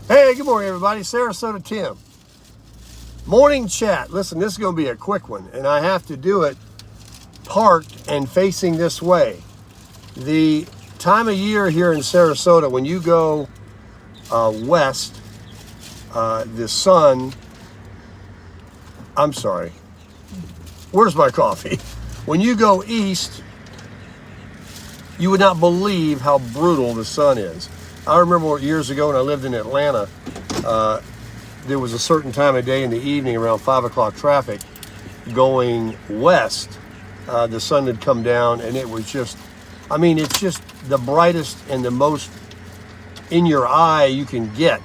Hey, good morning, everybody. Sarasota Tim. Morning chat. Listen, this is going to be a quick one, and I have to do it parked and facing this way. The time of year here in Sarasota, when you go west, the sun, I'm sorry, where's my coffee? When you go east, you would not believe how brutal the sun is. I remember years ago when I lived in Atlanta, there was a certain time of day in the evening around 5 o'clock traffic going west. The sun had come down and it was just, it's just the brightest and the most in your eye you can get.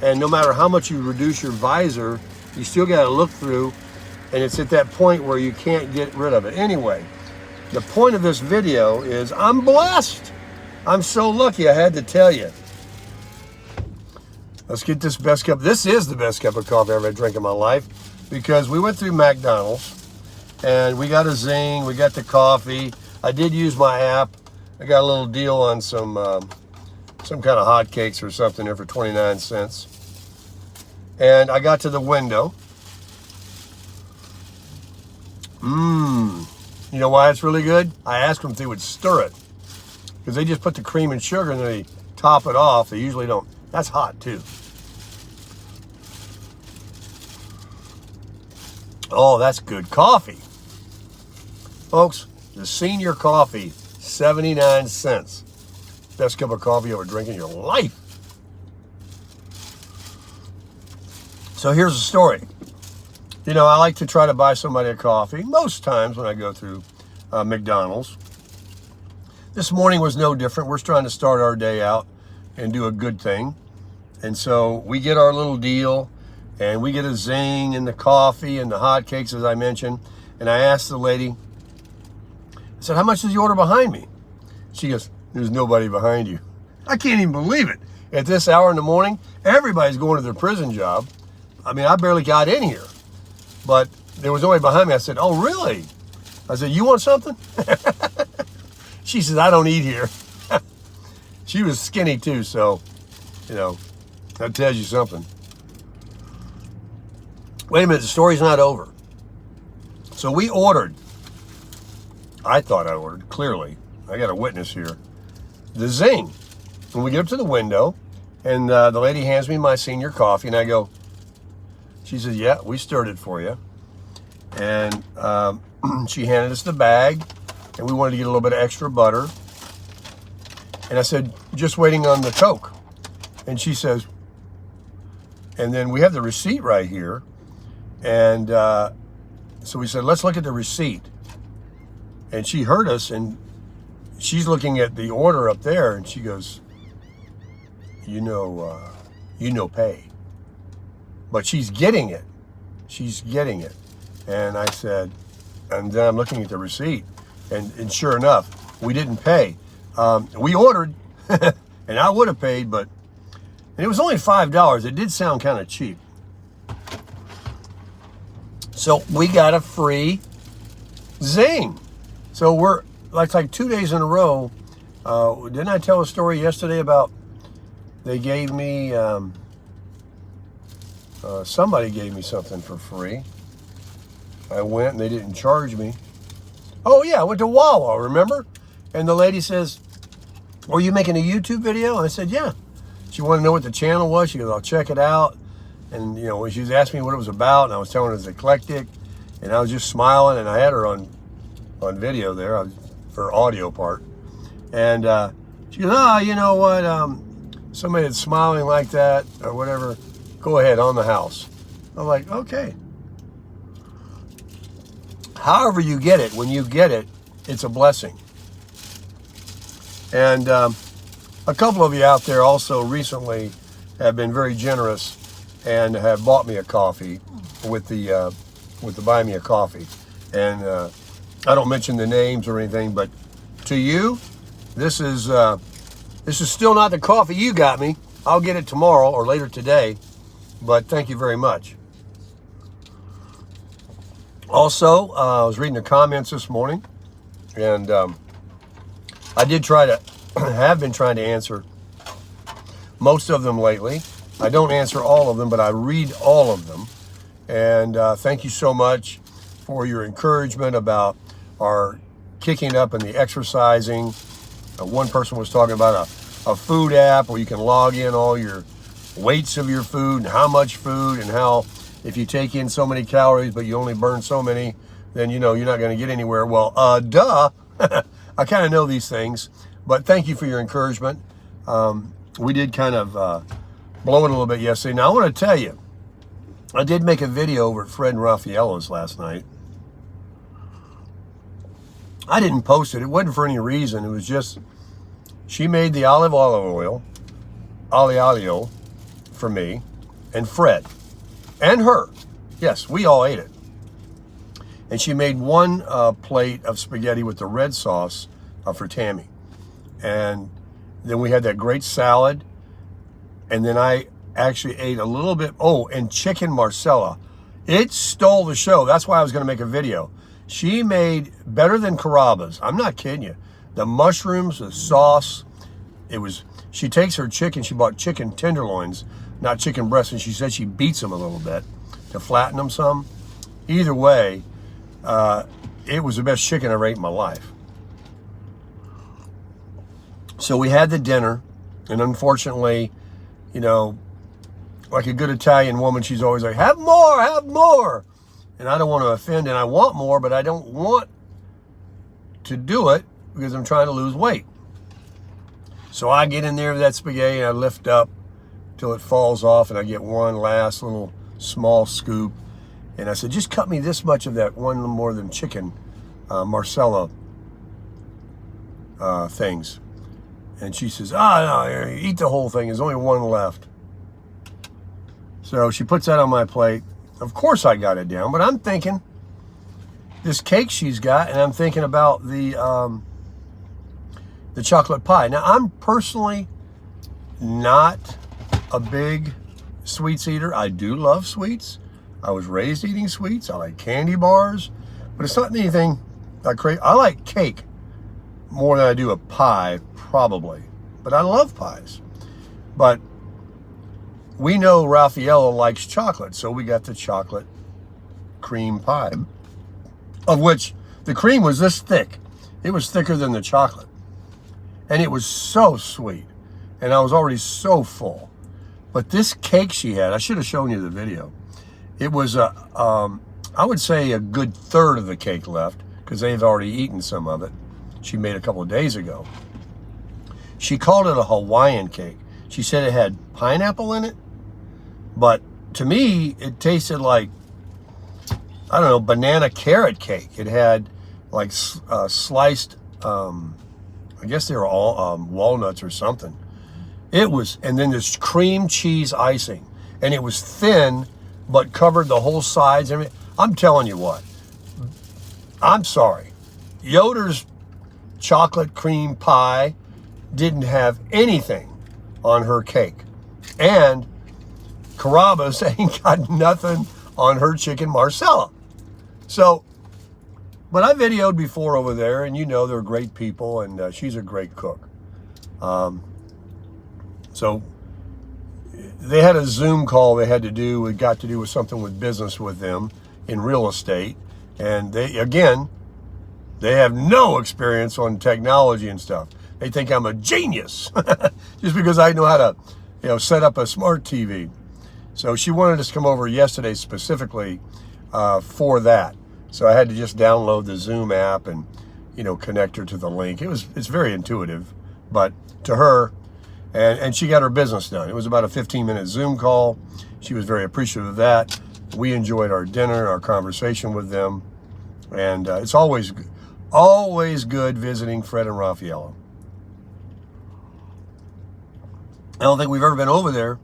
And no matter how much you reduce your visor, you still got to look through, and it's at that point where you can't get rid of it. Anyway, the point of this video is I'm blessed. I'm so lucky, I had to tell you. Let's get this best cup. This is the best cup of coffee I've ever drank in my life, because we went through McDonald's and we got a ZING, we got the coffee. I did use my app. I got a little deal on some kind of hotcakes or something there for 29 cents. And I got to the window. You know why it's really good? I asked them if they would stir it, because they just put the cream and sugar and then they top it off. They usually don't. That's hot too. Oh, that's good coffee. Folks, the senior coffee, 79 cents. Best cup of coffee you ever drink in your life. So here's the story. You know, I like to try to buy somebody a coffee most times when I go through McDonald's. This morning was no different. We're trying to start our day out and do a good thing. And so we get our little deal, and we get a ZING and the coffee and the hotcakes, as I mentioned. And I asked the lady, I said, how much is the order behind me? She goes, there's nobody behind you. I can't even believe it. At this hour in the morning, everybody's going to their prison job. I barely got in here, but there was nobody behind me. I said, oh, really? I said, you want something? She says, I don't eat here. She was skinny too, so, that tells you something. Wait a minute, the story's not over. So we ordered, I thought I ordered, clearly. I got a witness here. The ZING. When we get up to the window, and the lady hands me my senior coffee, and I go, she says, yeah, we stirred it for you. And she handed us the bag, and we wanted to get a little bit of extra butter. And I said, just waiting on the Coke. And she says, and then we have the receipt right here. And so we said, let's look at the receipt. And she heard us, and she's looking at the order up there, and she goes, pay. But she's getting it. She's getting it. And I said, and then I'm looking at the receipt, and sure enough, we didn't pay. We ordered, and I would have paid, and it was only $5. It did sound kind of cheap. So we got a free ZING. So we're like 2 days in a row. Didn't I tell a story yesterday about they gave me, somebody gave me something for free. I went and they didn't charge me. Oh yeah, I went to Wawa, remember? And the lady says, are you making a YouTube video? And I said, yeah. She wanted to know what the channel was. She goes, I'll check it out. And when she was asking me what it was about, and I was telling her it was eclectic, and I was just smiling, and I had her on video there, for audio part. And she goes, you know what? Somebody that's smiling like that or whatever, go ahead, on the house. I'm like, okay. However you get it, when you get it, it's a blessing. And a couple of you out there also recently have been very generous and have bought me a coffee with the buy me a coffee. And I don't mention the names or anything, but to you, this is still not the coffee you got me. I'll get it tomorrow or later today, but thank you very much. Also, I was reading the comments this morning, and I did have been trying to answer most of them lately. I don't answer all of them, but I read all of them. And thank you so much for your encouragement about our kicking up and the exercising. One person was talking about a food app where you can log in all your weights of your food and how much food, and how if you take in so many calories but you only burn so many, then you're not going to get anywhere. Well, duh. I kind of know these things, but thank you for your encouragement. We did kind of blow it a little bit yesterday. Now I want to tell you, I did make a video over at Fred and Raffaello's last night. I didn't post it. It wasn't for any reason. It was just, she made the olive oil, olio, for me and Fred and her. Yes, we all ate it. And she made one plate of spaghetti with the red sauce for Tammy. And then we had that great salad. And then I actually ate a little bit, and chicken marsala. It stole the show. That's why I was going to make a video. She made better than Carrabba's. I'm not kidding you. The mushrooms, the sauce, she takes her chicken, she bought chicken tenderloins, not chicken breasts, and she said she beats them a little bit to flatten them some. Either way, it was the best chicken I ever ate in my life. So we had the dinner, and unfortunately, like a good Italian woman, she's always like, have more, have more. And I don't want to offend, and I want more, but I don't want to do it because I'm trying to lose weight. So I get in there with that spaghetti and I lift up till it falls off, and I get one last little small scoop. And I said, just cut me this much of that one more than chicken marsala things. And she says, no, eat the whole thing. There's only one left. So she puts that on my plate. Of course I got it down, but I'm thinking this cake she's got, and I'm thinking about the chocolate pie. Now, I'm personally not a big sweets eater. I do love sweets. I was raised eating sweets. I like candy bars, but it's not anything I crave. I like cake more than I do a pie, probably, but I love pies. But we know Raffaello likes chocolate, so we got the chocolate cream pie, of which the cream was this thick. It was thicker than the chocolate. And it was so sweet. And I was already so full. But this cake she had, I should have shown you the video. It was, I would say, a good third of the cake left, because they've already eaten some of it. She made a couple of days ago. She called it a Hawaiian cake. She said it had pineapple in it. But to me, it tasted like, I don't know, banana carrot cake. It had like sliced, I guess they were all walnuts or something. It was, and then this cream cheese icing. And it was thin, but covered the whole sides. I'm telling you what, I'm sorry. Yoder's chocolate cream pie didn't have anything on her cake. And Carrabba's ain't got nothing on her chicken marsala. So, but I videoed before over there, and they're great people, and she's a great cook. So they had a Zoom call they had to do. It got to do with something with business with them in real estate. And they have no experience on technology and stuff. They think I'm a genius just because I know how to, set up a smart TV. So she wanted us to come over yesterday specifically for that. So I had to just download the Zoom app and, connect her to the link. It's very intuitive, but to her, and she got her business done. It was about a 15-minute Zoom call. She was very appreciative of that. We enjoyed our dinner, our conversation with them. And it's always good visiting Fred and Raffaello. I don't think we've ever been over there,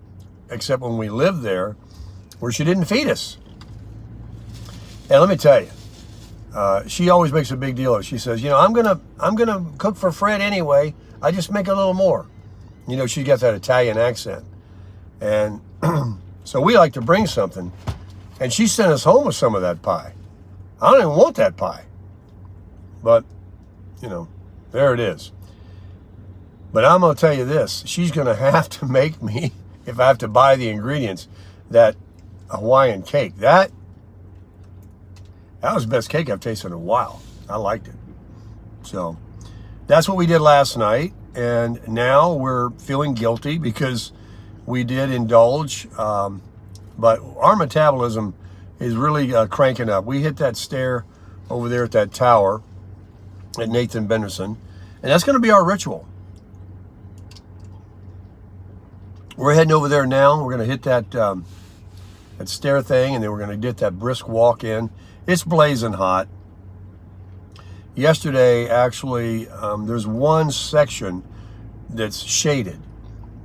except when we lived there, where she didn't feed us. And let me tell you, she always makes a big deal of it. She says, I'm gonna cook for Fred anyway. I just make a little more. She's got that Italian accent. And so we like to bring something. And she sent us home with some of that pie. I don't even want that pie. But, there it is. But I'm going to tell you this. She's going to have to make me if I have to buy the ingredients, that Hawaiian cake, that was the best cake I've tasted in a while. I liked it. So that's what we did last night. And now we're feeling guilty because we did indulge. But our metabolism is really cranking up. We hit that stair over there at that tower at Nathan Benderson. And that's going to be our ritual. We're heading over there now. We're going to hit that stair thing, and then we're going to get that brisk walk in. It's blazing hot. Yesterday, actually, there's one section that's shaded.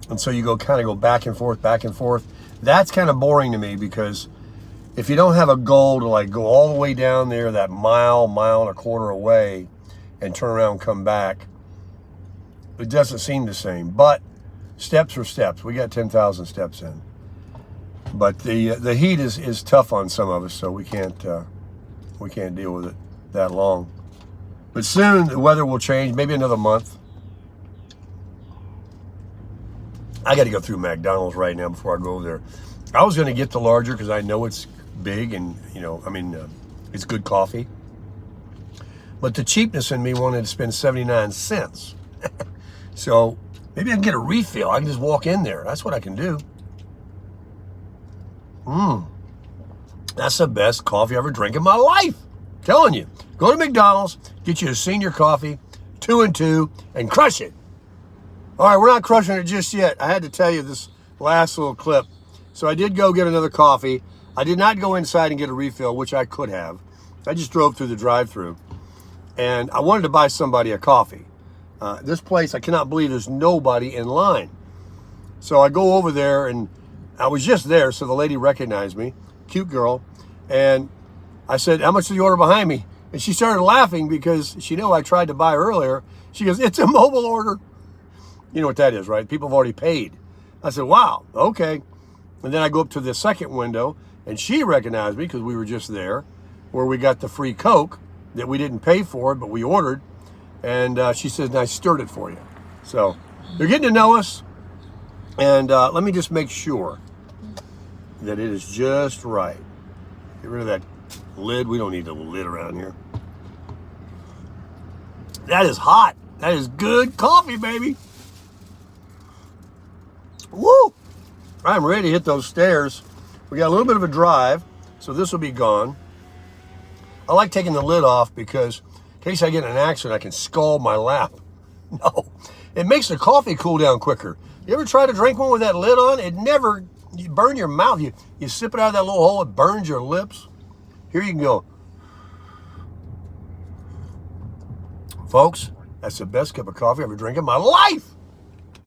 And so you kind of go back and forth, back and forth. That's kind of boring to me because if you don't have a goal to like go all the way down there, that mile and a quarter away, and turn around and come back, it doesn't seem the same. But steps are steps. We got 10,000 steps in. But the heat is tough on some of us, so we can't deal with it that long. But soon the weather will change, maybe another month. I got to go through McDonald's right now before I go over there. I was going to get the larger because I know it's big and, it's good coffee. But the cheapness in me wanted to spend 79 cents. So maybe I can get a refill. I can just walk in there. That's what I can do. That's the best coffee I ever drank in my life. I'm telling you. Go to McDonald's, get you a senior coffee, 2 and 2, and crush it. All right, we're not crushing it just yet. I had to tell you this last little clip. So I did go get another coffee. I did not go inside and get a refill, which I could have. I just drove through the drive-thru. And I wanted to buy somebody a coffee. This place, I cannot believe there's nobody in line. So I go over there, and I was just there, so the lady recognized me. Cute girl. And I said, how much did you order behind me? And she started laughing because she knew I tried to buy earlier. She goes, it's a mobile order. You know what that is, right? People have already paid. I said, wow, okay. And then I go up to the second window, and she recognized me because we were just there, where we got the free Coke that we didn't pay for, but we ordered. And she says, I stirred it for you. So they're getting to know us. And let me just make sure that it is just right. Get rid of that lid. We don't need a lid around here. That is hot. That is good coffee, baby. Woo! I'm ready to hit those stairs. We got a little bit of a drive, so this will be gone. I like taking the lid off because in case I get in an accident, I can scald my lap. No, it makes the coffee cool down quicker. You ever try to drink one with that lid on? You burn your mouth. You sip it out of that little hole, it burns your lips. Here you can go. Folks, that's the best cup of coffee I've ever drank in my life.